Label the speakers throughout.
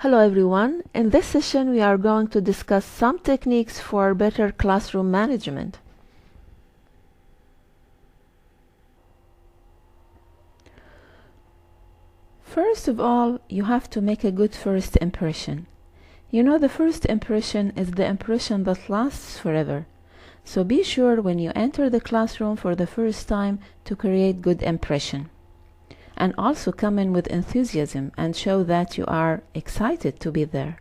Speaker 1: Hello everyone. In this session we are going to discuss some techniques for better classroom management. First of all, you have to make a good first impression. You know, the first impression is the impression that lasts forever. So be sure when you enter the classroom for the first time to create good impression. And also come in with enthusiasm and show that you are excited to be there.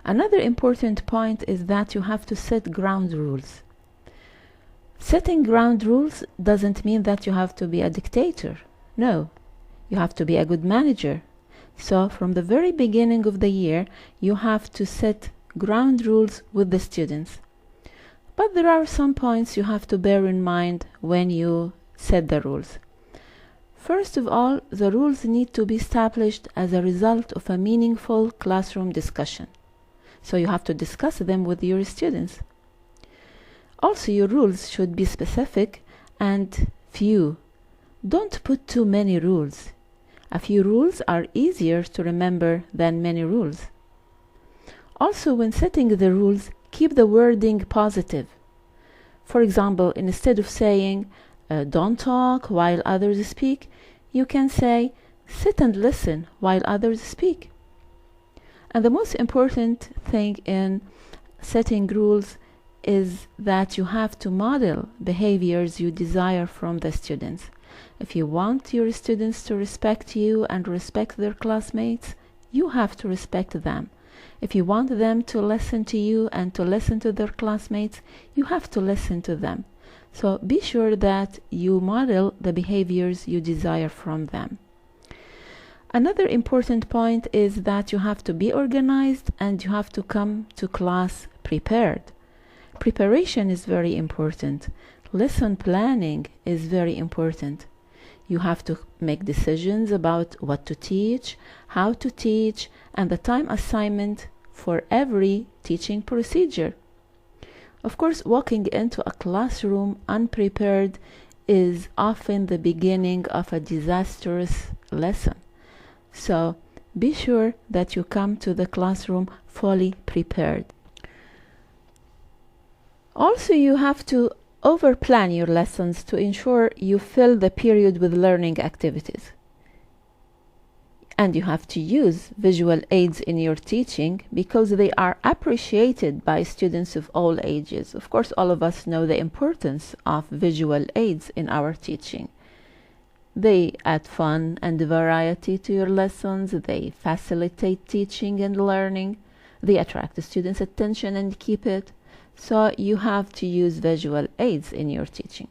Speaker 1: Another important point is that you have to set ground rules. Setting ground rules doesn't mean that you have to be a dictator. No, you have to be a good manager. So from the very beginning of the year, you have to set ground rules with the students. But there are some points you have to bear in mind when you set the rules. First of all, the rules need to be established as a result of a meaningful classroom discussion. So you have to discuss them with your students. Also, your rules should be specific and few. Don't put too many rules. A few rules are easier to remember than many rules. Also, when setting the rules, keep the wording positive. For example, instead of saying, don't talk while others speak, you can say, sit and listen while others speak. And the most important thing in setting rules is that you have to model behaviors you desire from the students. If you want your students to respect you and respect their classmates, you have to respect them. If you want them to listen to you and to listen to their classmates, you have to listen to them. So be sure that you model the behaviors you desire from them. Another important point is that you have to be organized and you have to come to class prepared. Preparation is very important. Lesson planning is very important. You have to make decisions about what to teach, how to teach, and the time assignment for every teaching procedure. Of course, walking into a classroom unprepared is often the beginning of a disastrous lesson. So be sure that you come to the classroom fully prepared. Also, you have to overplan your lessons to ensure you fill the period with learning activities. And you have to use visual aids in your teaching because they are appreciated by students of all ages. Of course, all of us know the importance of visual aids in our teaching. They add fun and variety to your lessons. They facilitate teaching and learning. They attract the students' attention and keep it. So you have to use visual aids in your teaching.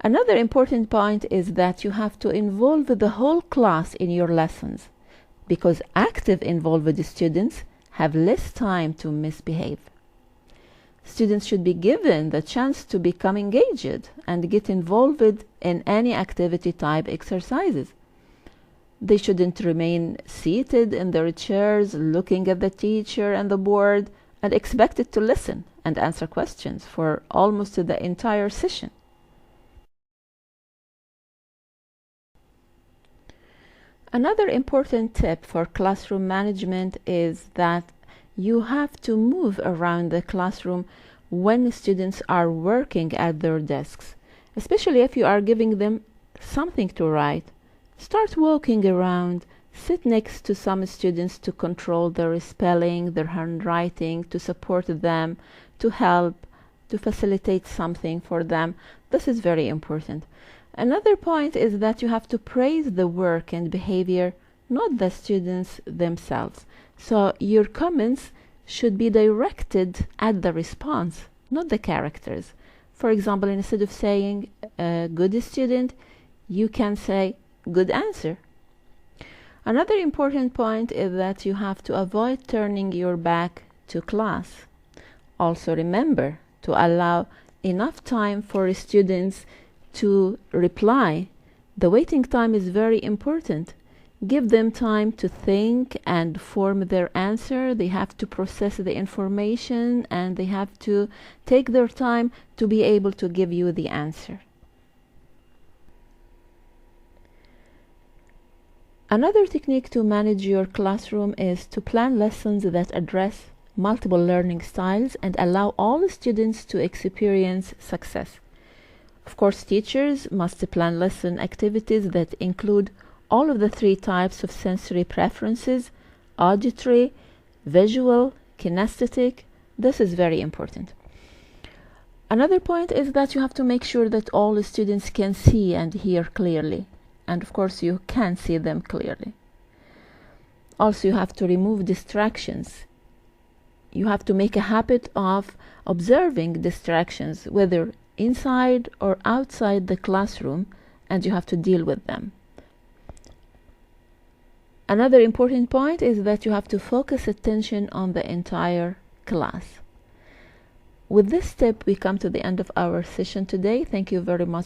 Speaker 1: Another important point is that you have to involve the whole class in your lessons because active involved students have less time to misbehave. Students should be given the chance to become engaged and get involved in any activity type exercises. They shouldn't remain seated in their chairs looking at the teacher and the board and expected to listen and answer questions for almost the entire session. Another important tip for classroom management is that you have to move around the classroom when students are working at their desks, especially if you are giving them something to write. Start walking around, sit next to some students to control their spelling, their handwriting, to support them, to help, to facilitate something for them. This is very important. Another point is that you have to praise the work and behavior, not the students themselves. So your comments should be directed at the response, not the characters. For example, instead of saying good student, you can say good answer. Another important point is that you have to avoid turning your back to class. Also remember to allow enough time for students to reply. The waiting time is very important. Give them time to think and form their answer. They have to process the information and they have to take their time to be able to give you the answer. Another technique to manage your classroom is to plan lessons that address multiple learning styles and allow all students to experience success. Of course, teachers must plan lesson activities that include all of the 3 types of sensory preferences: auditory, visual, kinesthetic. This is very important. Another point is that you have to make sure that all students can see and hear clearly. And of course, you can see them clearly. Also, you have to remove distractions. You have to make a habit of observing distractions, whether inside or outside the classroom, and you have to deal with them. Another important point is that you have to focus attention on the entire class. With this step, we come to the end of our session today. Thank you very much